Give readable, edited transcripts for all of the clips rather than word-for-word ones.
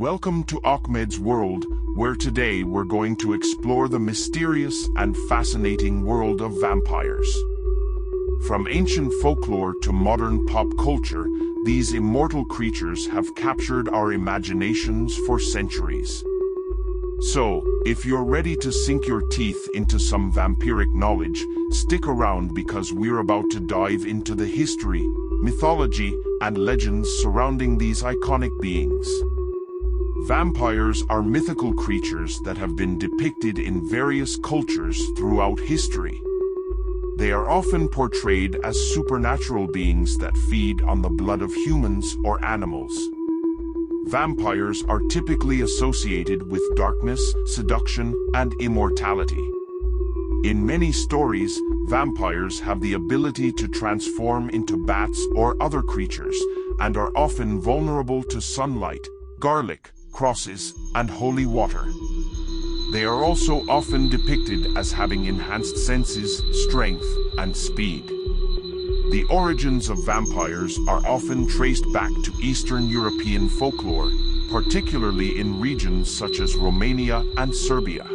Welcome to Ahmed's World, where today we're going to explore the mysterious and fascinating world of vampires. From ancient folklore to modern pop culture, these immortal creatures have captured our imaginations for centuries. So, if you're ready to sink your teeth into some vampiric knowledge, stick around because we're about to dive into the history, mythology, and legends surrounding these iconic beings. Vampires are mythical creatures that have been depicted in various cultures throughout history. They are often portrayed as supernatural beings that feed on the blood of humans or animals. Vampires are typically associated with darkness, seduction, and immortality. In many stories, vampires have the ability to transform into bats or other creatures, and are often vulnerable to sunlight, garlic, crosses, and holy water. They are also often depicted as having enhanced senses, strength, and speed. The origins of vampires are often traced back to Eastern European folklore, particularly in regions such as Romania and Serbia.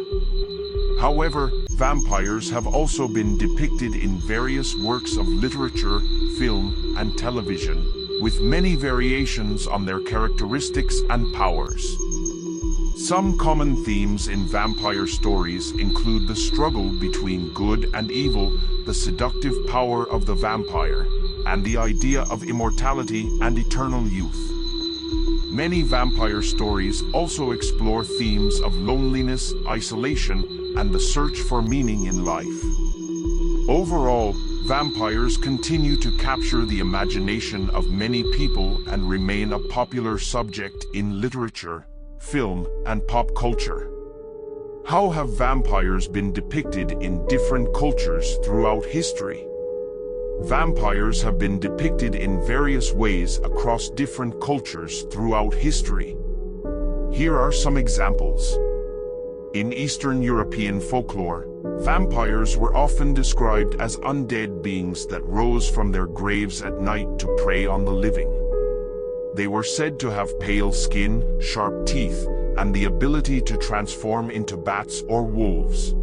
However, vampires have also been depicted in various works of literature, film, and television, with many variations on their characteristics and powers. Some common themes in vampire stories include the struggle between good and evil, the seductive power of the vampire, and the idea of immortality and eternal youth. Many vampire stories also explore themes of loneliness, isolation, and the search for meaning in life. Overall, vampires continue to capture the imagination of many people and remain a popular subject in literature, film, and pop culture. How have vampires been depicted in different cultures throughout history? Vampires have been depicted in various ways across different cultures throughout history. Here are some examples. In Eastern European folklore, vampires were often described as undead beings that rose from their graves at night to prey on the living. They were said to have pale skin, sharp teeth, and the ability to transform into bats or wolves.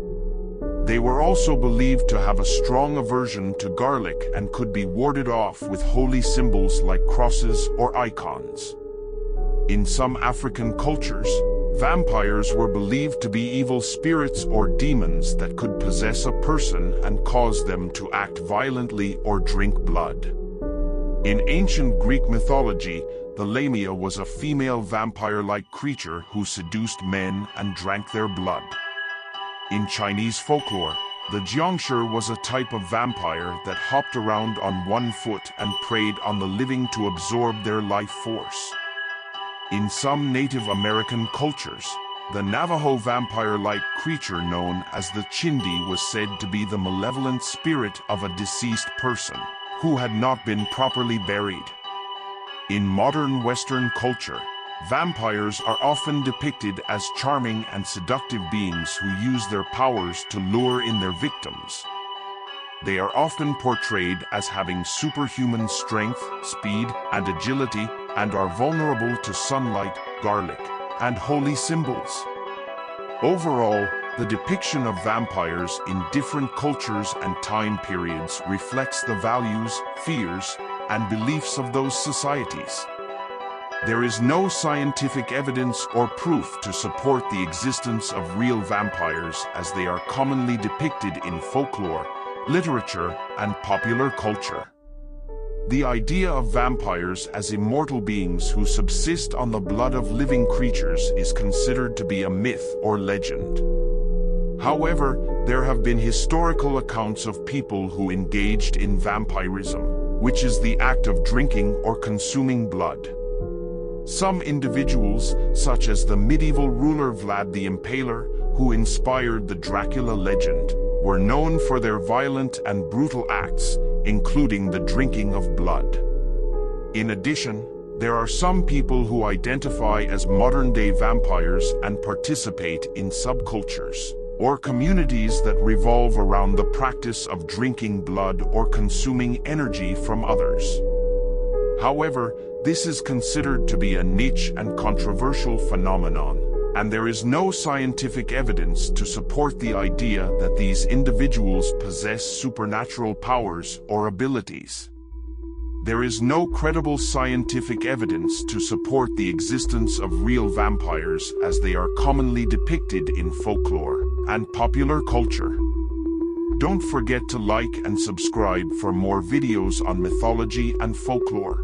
They were also believed to have a strong aversion to garlic and could be warded off with holy symbols like crosses or icons. In some African cultures, vampires were believed to be evil spirits or demons that could possess a person and cause them to act violently or drink blood. In ancient Greek mythology, the Lamia was a female vampire-like creature who seduced men and drank their blood. In Chinese folklore, the Jiangshi was a type of vampire that hopped around on one foot and preyed on the living to absorb their life force. In some Native American cultures, the Navajo vampire-like creature known as the Chindi was said to be the malevolent spirit of a deceased person who had not been properly buried. In modern Western culture, vampires are often depicted as charming and seductive beings who use their powers to lure in their victims. They are often portrayed as having superhuman strength, speed, and agility, and are vulnerable to sunlight, garlic, and holy symbols. Overall, the depiction of vampires in different cultures and time periods reflects the values, fears, and beliefs of those societies. There is no scientific evidence or proof to support the existence of real vampires, as they are commonly depicted in folklore, literature, and popular culture. The idea of vampires as immortal beings who subsist on the blood of living creatures is considered to be a myth or legend. However, there have been historical accounts of people who engaged in vampirism, which is the act of drinking or consuming blood. Some individuals, such as the medieval ruler Vlad the Impaler, who inspired the Dracula legend, were known for their violent and brutal acts, including the drinking of blood. In addition, there are some people who identify as modern-day vampires and participate in subcultures or communities that revolve around the practice of drinking blood or consuming energy from others. However, this is considered to be a niche and controversial phenomenon, and there is no scientific evidence to support the idea that these individuals possess supernatural powers or abilities. There is no credible scientific evidence to support the existence of real vampires as they are commonly depicted in folklore and popular culture. Don't forget to like and subscribe for more videos on mythology and folklore.